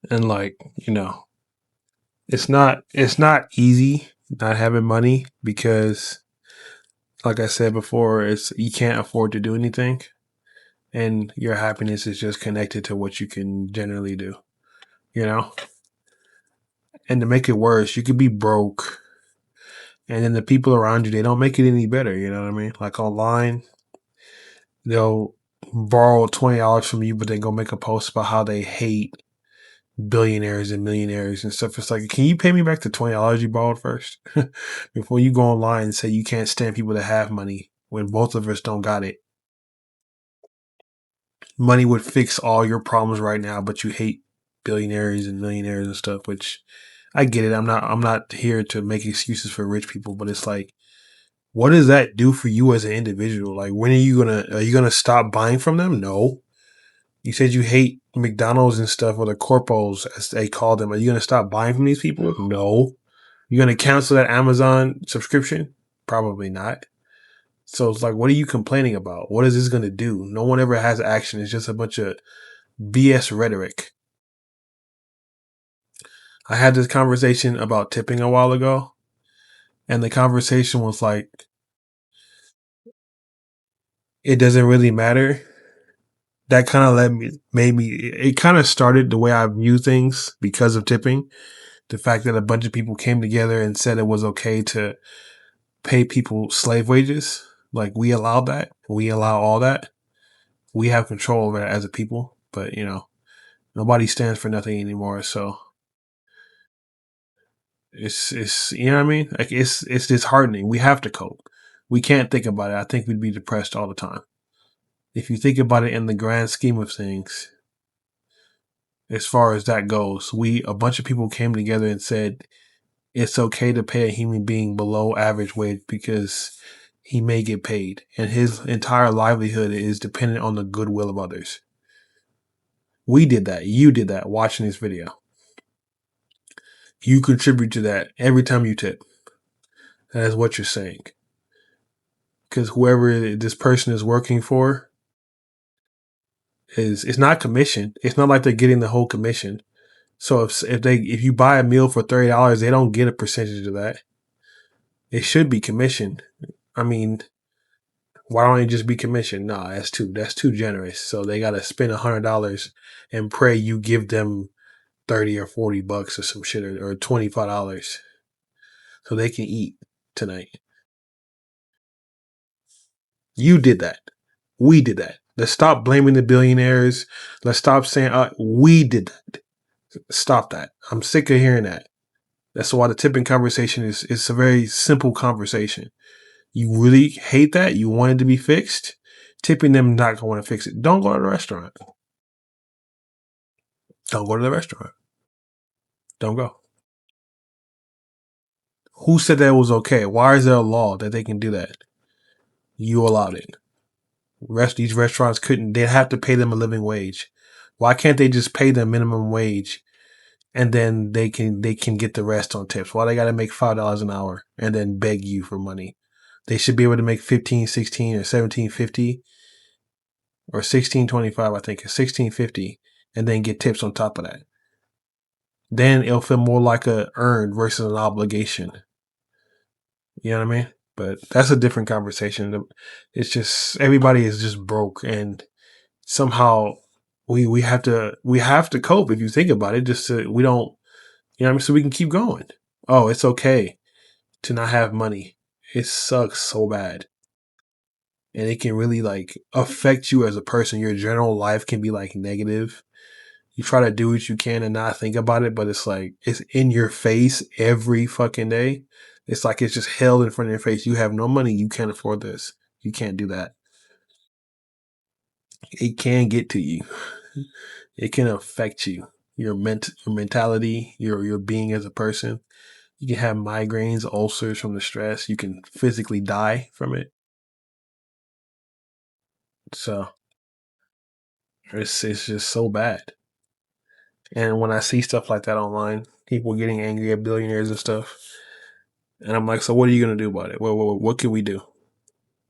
And like, it's not easy not having money because like I said before, it's you can't afford to do anything and your happiness is just connected to what you can generally do, you know? And to make it worse, you could be broke and then the people around you, they don't make it any better, you know what I mean? Like online, they'll borrow $20 from you, but then go make a post about how they hate billionaires and millionaires and stuff. It's like, can you pay me back the $20 you borrowed first before you go online and say you can't stand people that have money when both of us don't got it? Money would fix all your problems right now, but you hate billionaires and millionaires and stuff. Which I get it. I'm not here to make excuses for rich people, but it's like, what does that do for you as an individual? Like, when are you gonna stop buying from them? No. You said you hate McDonald's and stuff, or the corpos as they call them. Are you gonna stop buying from these people? No. You gonna cancel that Amazon subscription? Probably not. So it's like, what are you complaining about? What is this gonna do? No one ever has action. It's just a bunch of BS rhetoric. I had this conversation about tipping a while ago, and the conversation was like, it doesn't really matter. That kind of made me, it kind of started the way I view things because of tipping. The fact that a bunch of people came together and said it was okay to pay people slave wages. Like, we allow that. We allow all that. We have control over it as a people, but nobody stands for nothing anymore. So it's you know what I mean? Like, it's disheartening. We have to cope. We can't think about it. I think we'd be depressed all the time. If you think about it in the grand scheme of things, as far as that goes, a bunch of people came together and said it's okay to pay a human being below average wage because he may get paid and his entire livelihood is dependent on the goodwill of others. We did that. You did that watching this video. You contribute to that every time you tip. That is what you're saying. Because whoever this person is working for it's not commission. It's not like they're getting the whole commission. So if you buy a meal for $30, they don't get a percentage of that. It should be commission. I mean, why don't it just be commission? Nah, that's too generous. So they gotta spend $100 and pray you give them 30 or $40 or some shit, or $25 so they can eat tonight. You did that. We did that. Let's stop blaming the billionaires. Let's stop saying we did that. Stop that. I'm sick of hearing that. That's why the tipping conversation is a very simple conversation. You really hate that? You want it to be fixed? Tipping them not going to fix it. Don't go to the restaurant. Don't go to the restaurant. Don't go. Who said that was okay? Why is there a law that they can do that? You allowed it. These restaurants couldn't. They'd have to pay them a living wage. Why can't they just pay them minimum wage and then they can get the rest on tips? Why they got to make $5 an hour and then beg you for money? They should be able to make 15, 16, or 17.50 or 16.25. I think, or 16.50, and then get tips on top of that. Then it'll feel more like a earned versus an obligation. You know what I mean? But that's a different conversation. It's just everybody is just broke, and somehow we have to cope. If you think about it, just so we don't, what I mean, so we can keep going. Oh, it's okay to not have money. It sucks so bad, and it can really like affect you as a person. Your general life can be like negative. You try to do what you can and not think about it, but it's like it's in your face every fucking day. It's like it's just held in front of your face. You have no money. You can't afford this. You can't do that. It can get to you. It can affect you. Your mentality, your being as a person. You can have migraines, ulcers from the stress. You can physically die from it. So it's just so bad. And when I see stuff like that online, people getting angry at billionaires and stuff, and I'm like, so what are you gonna do about it? What can we do?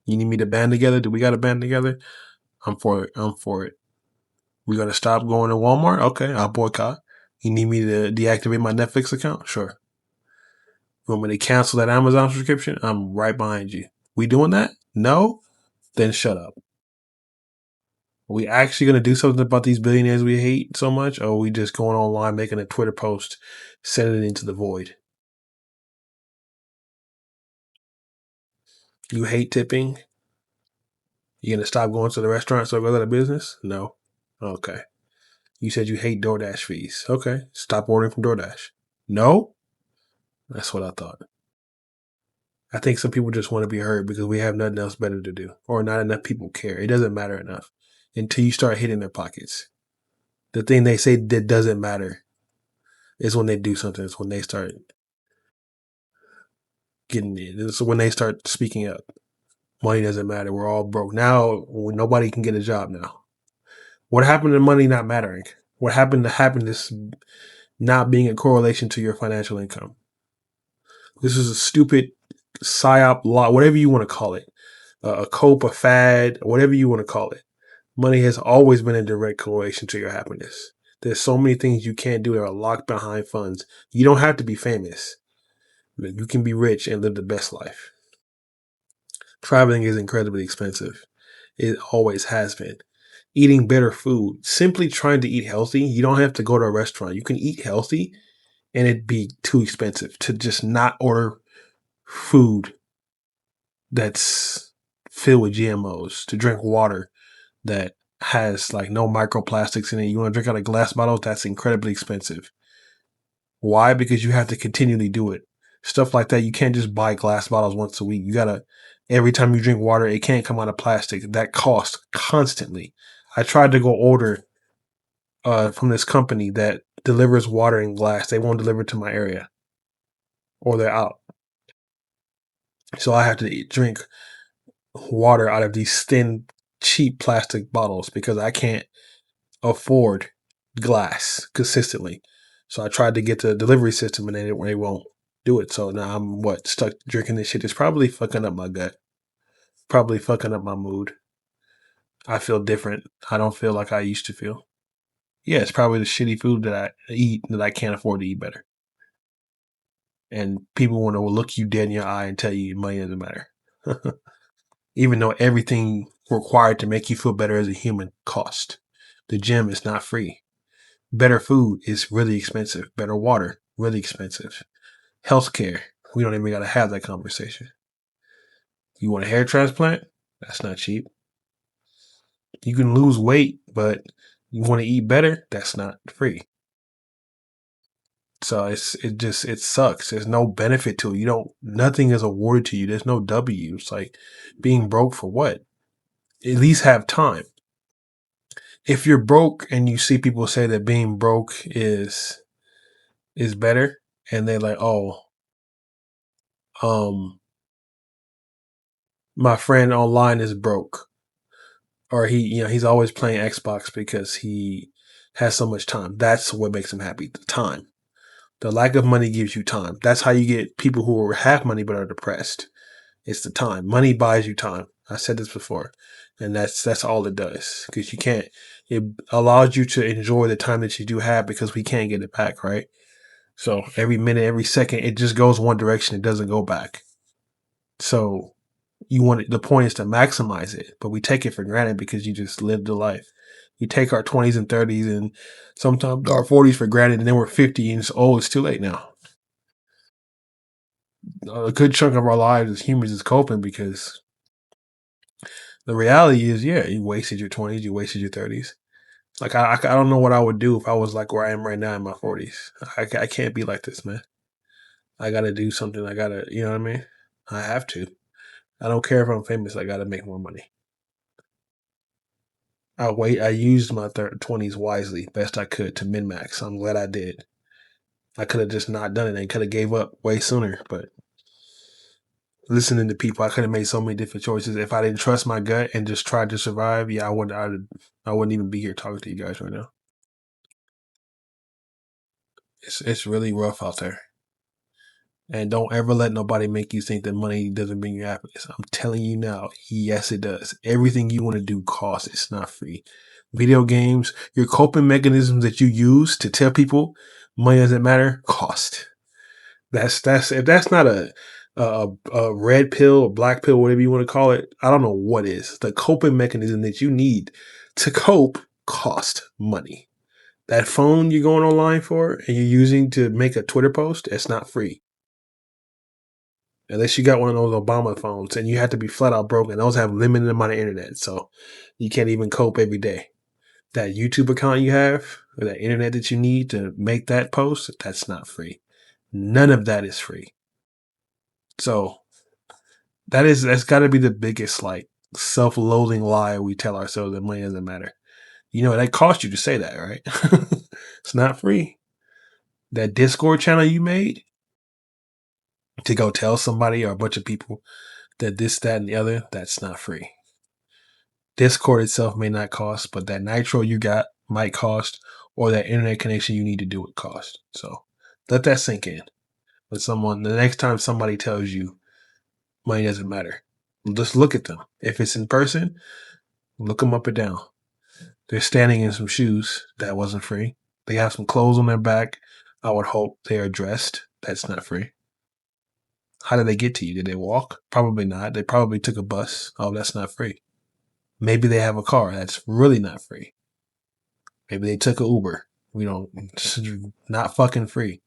You need me to band together? Do we got to band together? I'm for it. I'm for it. We gonna stop going to Walmart? Okay, I'll boycott. You need me to deactivate my Netflix account? Sure. You want me to cancel that Amazon subscription? I'm right behind you. We doing that? No? Then shut up. Are we actually going to do something about these billionaires we hate so much? Or are we just going online, making a Twitter post, sending it into the void? You hate tipping? You going to stop going to the restaurant so it goes out of business? No. Okay. You said you hate DoorDash fees. Okay. Stop ordering from DoorDash. No? That's what I thought. I think some people just want to be heard because we have nothing else better to do, or not enough people care. It doesn't matter enough until you start hitting their pockets. The thing they say that doesn't matter is when they do something. It's when they start getting it. It's when they start speaking up. Money doesn't matter. We're all broke now. Nobody can get a job now. What happened to money not mattering? What happened to happiness not being a correlation to your financial income? This is a stupid psyop law, whatever you want to call it, a cope, a fad, whatever you want to call it. Money has always been in direct correlation to your happiness. There's so many things you can't do that are locked behind funds. You don't have to be famous, but you can be rich and live the best life. Traveling is incredibly expensive. It always has been. Eating better food, simply trying to eat healthy. You don't have to go to a restaurant. You can eat healthy and it'd be too expensive to just not order food that's filled with GMOs, to drink water that has like no microplastics in it. You want to drink out of glass bottles? That's incredibly expensive. Why? Because you have to continually do it. Stuff like that, you can't just buy glass bottles once a week. You gotta, every time you drink water, it can't come out of plastic. That costs constantly. I tried to go order from this company that delivers water in glass. They won't deliver to my area, or they're out. So I have to drink water out of these thin, cheap plastic bottles because I can't afford glass consistently. So I tried to get the delivery system and they won't do it. So now I'm stuck drinking this shit. It's probably fucking up my gut. Probably fucking up my mood. I feel different. I don't feel like I used to feel. Yeah, it's probably the shitty food that I eat that I can't afford to eat better. And people want to look you dead in your eye and tell you money doesn't matter. Even though everything required to make you feel better as a human cost. The gym is not free. Better food is really expensive. Better water, really expensive. Healthcare, we don't even got to have that conversation. You want a hair transplant? That's not cheap. You can lose weight, but you want to eat better? That's not free. So it sucks. There's no benefit to it. Nothing is awarded to you. There's no W. It's like being broke for what? At least have time. If you're broke and you see people say that being broke is better, and they're like, oh, my friend online is broke, or he's always playing Xbox because he has so much time. That's what makes him happy. The time. The lack of money gives you time. That's how you get people who have money but are depressed. It's the time. Money buys you time. I said this before, and that's all it does. Because you can't. It allows you to enjoy the time that you do have because we can't get it back, right? So every minute, every second, it just goes one direction. It doesn't go back. So the point is to maximize it, but we take it for granted because you just lived a life. You take our 20s and 30s and sometimes our 40s for granted, and then we're 50 and it's too late now. A good chunk of our lives as humans is coping because the reality is, yeah, you wasted your 20s, you wasted your 30s. Like, I don't know what I would do if I was like where I am right now in my 40s. I can't be like this, man. I gotta do something. You know what I mean? I have to. I don't care if I'm famous. I gotta make more money. I used my 20s wisely, best I could to min max. I'm glad I did. I could have just not done it and could have gave up way sooner. But listening to people, I could have made so many different choices. If I didn't trust my gut and just tried to survive, yeah, I wouldn't even be here talking to you guys right now. It's really rough out there. And don't ever let nobody make you think that money doesn't bring you happiness. I'm telling you now, yes, it does. Everything you want to do costs. It's not free. video games, your coping mechanisms that you use to tell people money doesn't matter, cost. That's if that's not a red pill or black pill, whatever you want to call it, I don't know what is. The coping mechanism that you need to cope cost money. That phone you're going online for and you're using to make a Twitter post, it's not free. Unless you got one of those Obama phones and you have to be flat out broken. Those have limited amount of internet, so you can't even cope every day. That YouTube account you have or that internet that you need to make that post, that's not free. None of that is free. So that's got to be the biggest like self-loathing lie we tell ourselves that money doesn't matter. You know, that cost you to say that, right? It's not free. That Discord channel you made to go tell somebody or a bunch of people that this, that, and the other, that's not free. Discord itself may not cost, but that nitro you got might cost, or that internet connection you need to do it cost. So let that sink in. But the next time somebody tells you money doesn't matter, just look at them. If it's in person, look them up and down. They're standing in some shoes that wasn't free. They have some clothes on their back. I would hope they are dressed. That's not free. How did they get to you? Did they walk? Probably not. They probably took a bus. Oh, that's not free. Maybe they have a car. That's really not free. Maybe they took an Uber. Not fucking free.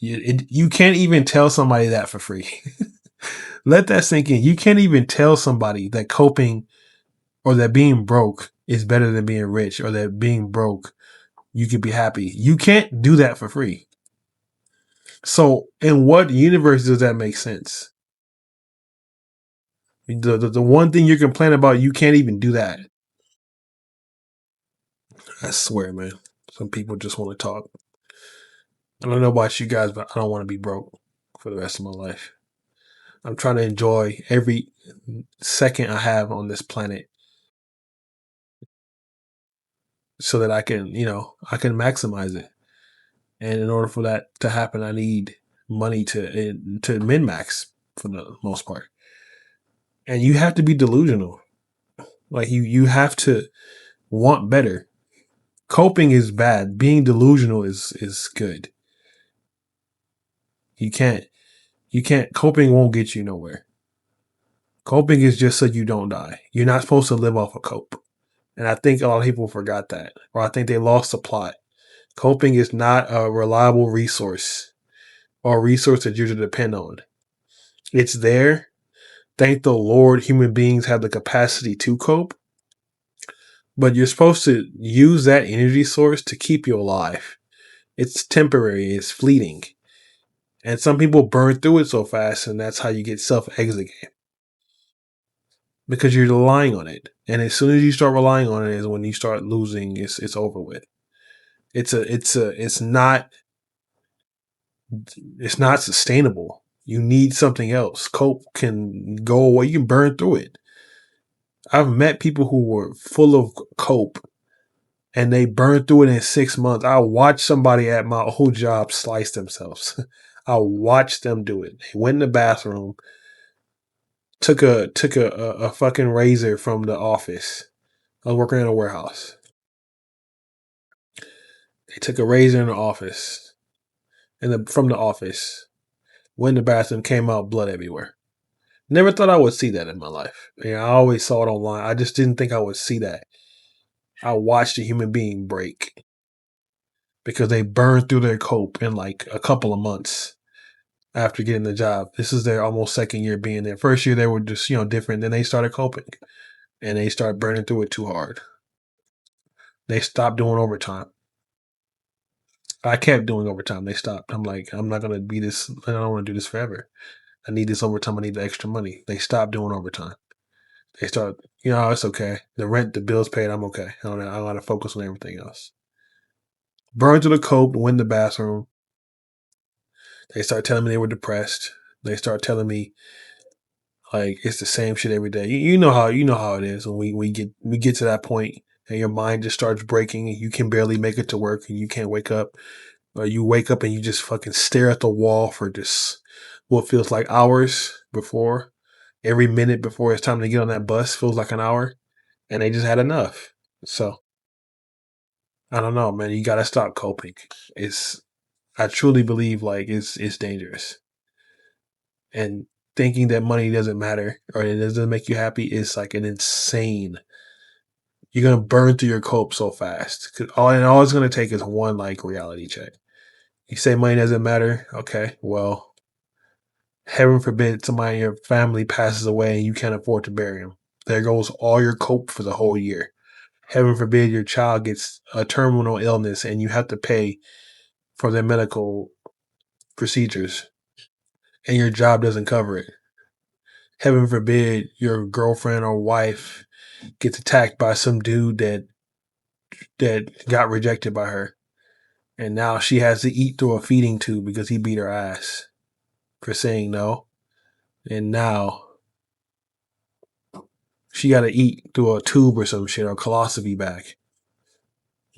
You can't even tell somebody that for free. Let that sink in. You can't even tell somebody that coping or that being broke is better than being rich, or that being broke, you could be happy. You can't do that for free. So in what universe does that make sense? The one thing you're complaining about, you can't even do that. I swear, man. Some people just want to talk. I don't know about you guys, but I don't want to be broke for the rest of my life. I'm trying to enjoy every second I have on this planet so that I can maximize it. And in order for that to happen, I need money to min max for the most part. And you have to be delusional. Like you have to want better. Coping is bad. Being delusional is good. You can't coping won't get you nowhere. Coping is just so you don't die. You're not supposed to live off a cope. And I think a lot of people forgot that, or I think they lost the plot. Coping is not a reliable resource or a resource that you should depend on. It's there. Thank the Lord, human beings have the capacity to cope, but you're supposed to use that energy source to keep you alive. It's temporary. It's fleeting. And some people burn through it so fast, and that's how you get self-exit game. Because you're relying on it. And as soon as you start relying on it is when you start losing, it's over with. It's not sustainable. You need something else. Cope can go away. You can burn through it. I've met people who were full of cope and they burned through it in 6 months. I watched somebody at my old job slice themselves. I watched them do it. They went in the bathroom, took a fucking razor from the office. I was working in a warehouse. They took a razor in the office, from the office. Went in the bathroom, came out blood everywhere. Never thought I would see that in my life. I always saw it online. I just didn't think I would see that. I watched a human being break because they burned through their cope in like a couple of months after getting the job. This is their almost second year being there. First year they were just, different. Then they started coping and they started burning through it too hard. They stopped doing overtime. I kept doing overtime. They stopped. I'm like, I'm not going to be this. I don't want to do this forever. I need this overtime. I need the extra money. They stopped doing overtime. They start, it's okay. The rent, the bills paid. I'm okay. I got to focus on everything else. Burn to the cope, went in the bathroom. They start telling me they were depressed. They start telling me like it's the same shit every day. You know how it is when we get to that point and your mind just starts breaking and you can barely make it to work and you can't wake up, or you wake up and you just fucking stare at the wall for just what feels like hours before. Every minute before it's time to get on that bus feels like an hour, and they just had enough. So I don't know, man. You gotta stop coping. It's I truly believe like it's dangerous. And thinking that money doesn't matter or it doesn't make you happy is like an insane. You're gonna burn through your cope so fast. All it's gonna take is one like reality check. You say money doesn't matter. Okay, well, heaven forbid somebody in your family passes away and you can't afford to bury him. There goes all your cope for the whole year. Heaven forbid your child gets a terminal illness and you have to pay for their medical procedures and your job doesn't cover it. Heaven forbid your girlfriend or wife gets attacked by some dude that got rejected by her. And now she has to eat through a feeding tube because he beat her ass for saying no. And now she got to eat through a tube or some shit or a colostomy bag.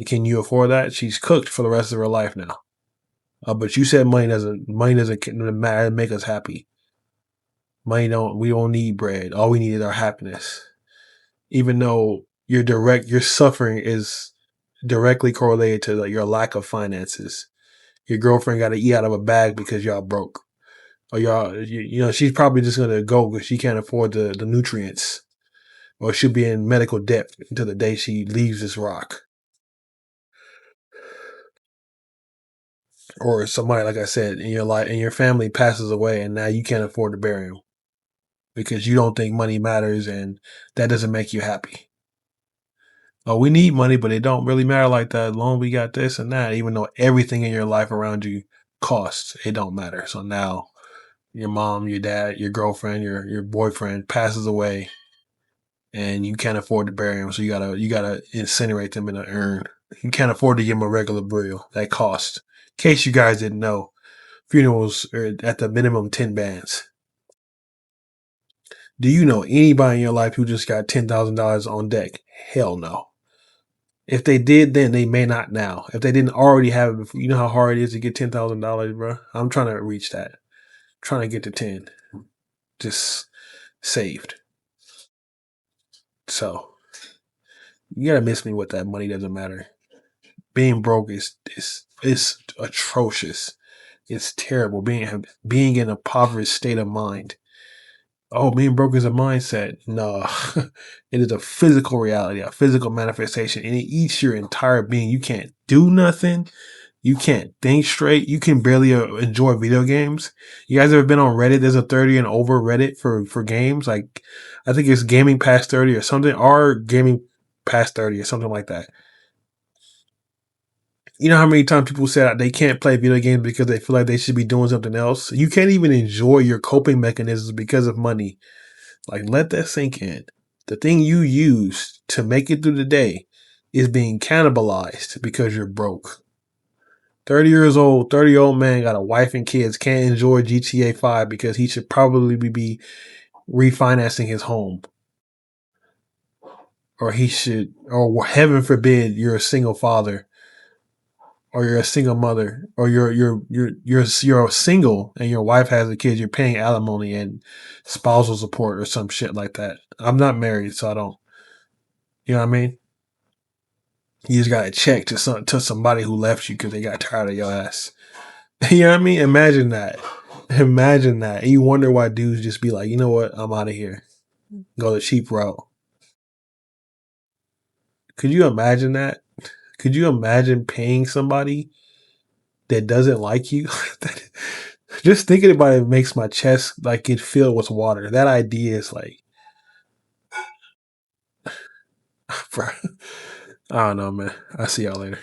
Can you afford that? She's cooked for the rest of her life now. But you said money doesn't matter, make us happy. We don't need bread. All we need is our happiness. Even though your suffering is directly correlated to like your lack of finances. Your girlfriend got to eat out of a bag because y'all broke. Or she's probably just going to go because she can't afford the nutrients. Or she'll be in medical debt until the day she leaves this rock. Or somebody, like I said, in your life, and your family passes away and now you can't afford to bury them because you don't think money matters and that doesn't make you happy. Oh, we need money, but it don't really matter like that. As long as we got this and that, even though everything in your life around you costs, it don't matter. So now your mom, your dad, your girlfriend, your boyfriend passes away and you can't afford to bury them. So you gotta incinerate them in an urn. You can't afford to give them a regular burial. That costs. In case you guys didn't know, funerals are at the minimum 10 bands. Do you know anybody in your life who just got $10,000 on deck? Hell no. If they did, then they may not now. If they didn't already have it before, you know how hard it is to get $10,000, bro? I'm trying to reach that. I'm trying to get to 10. Just saved. So, you gotta miss me with that money doesn't matter. Being broke is atrocious. It's terrible. Being in a impoverished state of mind. Oh, being broke is a mindset. No, it is a physical reality, a physical manifestation, and it eats your entire being. You can't do nothing. You can't think straight. You can barely enjoy video games. You guys ever been on Reddit? There's a 30 and over Reddit for games. Like, I think it's Gaming Past 30 or something, or Gaming Past 30 or something like that. You know how many times people say that they can't play video games because they feel like they should be doing something else? You can't even enjoy your coping mechanisms because of money. Like, let that sink in. The thing you use to make it through the day is being cannibalized because you're broke. 30 years old, 30-year-old man got a wife and kids, can't enjoy GTA 5 because he should probably be refinancing his home. Or heaven forbid, you're a single father, or you're a single mother, or you're single and your wife has a kid, you're paying alimony and spousal support or some shit like that. I'm not married, so I don't. You know what I mean? You just got to check to somebody who left you because they got tired of your ass. You know what I mean? Imagine that. Imagine that. And you wonder why dudes just be like, you know what? I'm out of here. Go the cheap route. Could you imagine that? Could you imagine paying somebody that doesn't like you? Just thinking about it makes my chest like get filled with water. That idea is like, bro. I don't know, man. I'll see y'all later.